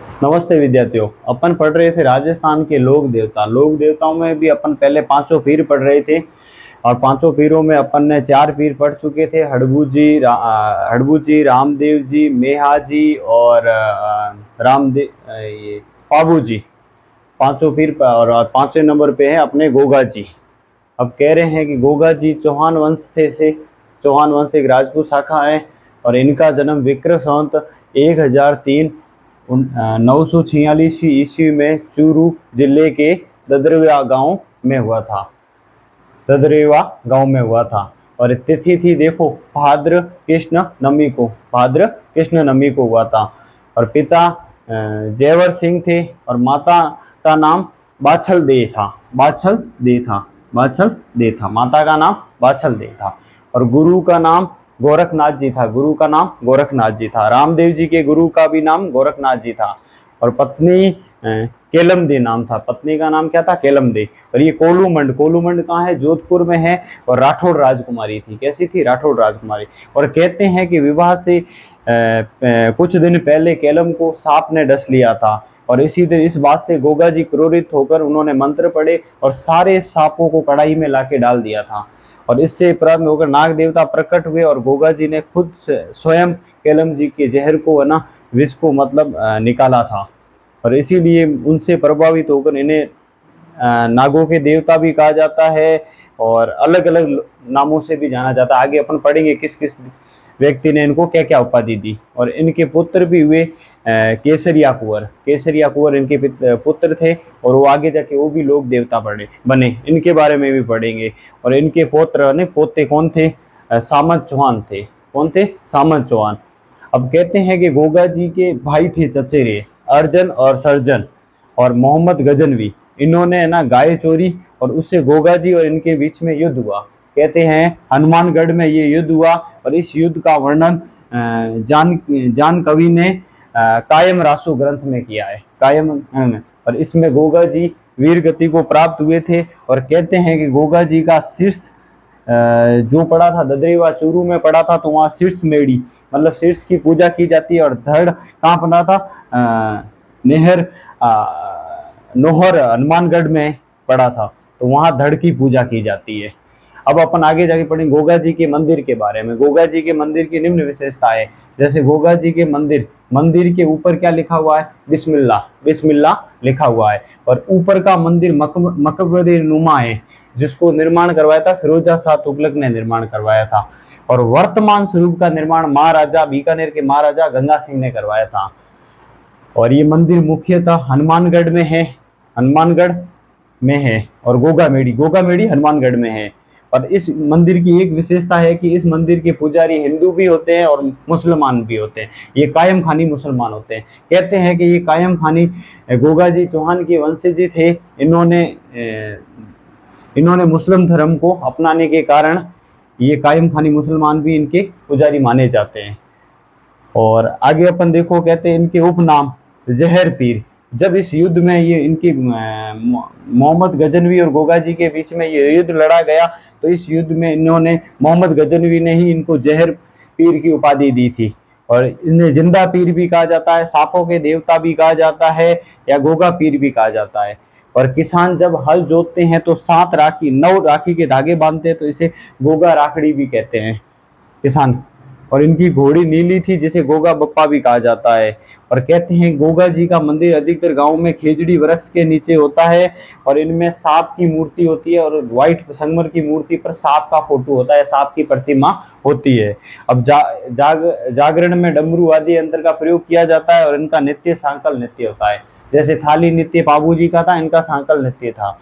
नमस्ते विद्यार्थियों। अपन पढ़ रहे थे राजस्थान के लोक देवता। लोक देवताओं में भी अपन पहले पांचों पीर पढ़ रहे थे और पांचों पीरों में अपन ने चार पीर पढ़ चुके थे। हड़बू जी, रामदेव जी, मेहा जी और ये पाबू जी। पांचों पीर और पांचवें नंबर पे है अपने गोगा जी। अब कह रहे हैं कि गोगा जी चौहान वंश से चौहान वंश एक राजपूत शाखा है और इनका जन्म विक्रम संवत 1003 946 ईस्वी में चूरू जिले के ददरेवा गांव में हुआ था। ददरेवा गांव में हुआ था और तिथि थी देखो भाद्र कृष्ण नमी को, भाद्र कृष्ण नमी को हुआ था। और पिता जयवर सिंह थे और माता का नाम बाछल दे था। बाछल दे था, बाछल दे था, माता का नाम बाछल दे था। और गुरु का नाम गोरखनाथ जी था। गुरु का नाम गोरखनाथ जी था। रामदेव जी के गुरु का भी नाम गोरखनाथ जी था और पत्नी केलम दे नाम था। पत्नी का नाम क्या था? केलम दे। और ये कोलूमंड, कोलूमंड कहाँ है? जोधपुर में है। और राठौड़ राजकुमारी थी। कैसी थी? राठौड़ राजकुमारी। और कहते हैं कि विवाह से कुछ दिन पहले केलम को सांप ने डस लिया था और इस बात से गोगा जी क्रोधित होकर उन्होंने मंत्र पढ़े और सारे सांपों को कढ़ाई में लाके डाल दिया था। और इससे प्रारंभ होकर नाग देवता प्रकट हुए और गोगा जी ने खुद स्वयं केलम जी के जहर को है ना, विष को मतलब निकाला था। और इसीलिए उनसे प्रभावित होकर इन्हें नागों के देवता भी कहा जाता है और अलग अलग नामों से भी जाना जाता है। आगे अपन पढ़ेंगे किस किस व्यक्ति ने इनको क्या क्या उपाधि दी। और इनके पुत्र भी हुए केसरिया कुंवर। केसरिया कुंवर इनके पुत्र थे और वो आगे जाके वो भी लोक देवता बने। इनके बारे में भी पढ़ेंगे। और इनके पोते कौन थे? सामंत चौहान थे। कौन थे? सामंत चौहान। अब कहते हैं कि गोगा जी के भाई थे चचेरे, अर्जन और सर्जन और मोहम्मद गजनवी। इन्होंने है ना गाय चोरी और उससे गोगा जी और इनके बीच में युद्ध हुआ। कहते हैं हनुमानगढ़ में ये युद्ध हुआ और इस युद्ध का वर्णन जान कवि ने कायम रासु ग्रंथ में किया है। कायम। और इसमें गोगा जी वीर गति को प्राप्त हुए थे। और कहते हैं कि गोगा जी का शीर्ष जो पड़ा था ददरेवा चूरू में पड़ा था, तो वहाँ शीर्ष मेड़ी मतलब शीर्ष की पूजा की जाती है। और धड़ कहाँ पड़ा था? नोहर हनुमानगढ़ में पड़ा था, तो वहाँ धड़ की पूजा की जाती है। अब अपन आगे जाके पढ़ेंगे गोगा जी के मंदिर के बारे में। गोगा जी के मंदिर की निम्न विशेषता है। जैसे गोगा जी के मंदिर के ऊपर क्या लिखा हुआ है? बिस्मिल्लाह, बिस्मिल्लाह लिखा हुआ है। और ऊपर का मंदिर मकबरे नुमा है, जिसको निर्माण करवाया था फिरोजा शाह तुगलक ने निर्माण करवाया था। और वर्तमान स्वरूप का निर्माण महाराजा बीकानेर के महाराजा गंगा सिंह ने करवाया था। और ये मंदिर मुख्यतः हनुमानगढ़ में है, हनुमानगढ़ में है। और गोगा मेड़ी हनुमानगढ़ में है। और इस मंदिर की एक विशेषता है कि इस मंदिर के पुजारी हिंदू भी होते हैं और मुसलमान भी होते हैं। ये कायम खानी मुसलमान होते हैं। कहते हैं कि ये कायम खानी गोगा जी चौहान के वंशज थे। इन्होंने मुस्लिम धर्म को अपनाने के कारण ये कायम खानी मुसलमान भी इनके पुजारी माने जाते हैं। और आगे अपन देखो, कहते हैं इनके उपनाम जहर पीर। जब इस युद्ध में ये इनकी मोहम्मद गजनवी और गोगा जी के बीच में ये युद्ध लड़ा गया, तो इस युद्ध में इन्होंने मोहम्मद गजनवी ने ही इनको जहर पीर की उपाधि दी थी। और इन्हें जिंदा पीर भी कहा जाता है, सांपों के देवता भी कहा जाता है या गोगा पीर भी कहा जाता है। और किसान जब हल जोतते हैं तो 9 राखी के धागे बांधते हैं, तो इसे गोगा राखड़ी भी कहते हैं किसान। और इनकी घोड़ी नीली थी, जिसे गोगा बप्पा भी कहा जाता है। और कहते हैं गोगा जी का मंदिर अधिकतर गांव में खेजड़ी वृक्ष के नीचे होता है और इनमें सांप की मूर्ति होती है और व्हाइट संगमर की मूर्ति पर सांप का फोटो होता है, सांप की प्रतिमा होती है। अब जागरण में डमरू आदि यंत्र का प्रयोग किया जाता है और इनका नृत्य सांकल नृत्य होता है। जैसे थाली नृत्य बाबू जी का था, इनका सांकल नृत्य था।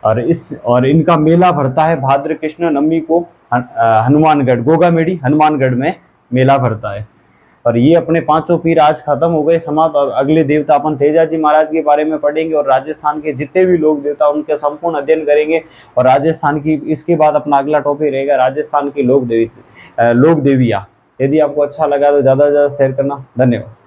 और इनका मेला भरता है भाद्र कृष्ण नवमी को हनुमानगढ़, गोगा मेड़ी हनुमानगढ़ में मेला भरता है। और ये अपने पांचों पीर आज खत्म हो गए, समाप्त। और अगले देवता अपन तेजाजी महाराज के बारे में पढ़ेंगे और राजस्थान के जितने भी लोक देवता उनके संपूर्ण अध्ययन करेंगे। और राजस्थान की इसके बाद अपना अगला टॉपिक रहेगा राजस्थान की लोक देवियाँ। यदि आपको अच्छा लगा तो ज़्यादा से ज़्यादा शेयर करना। धन्यवाद।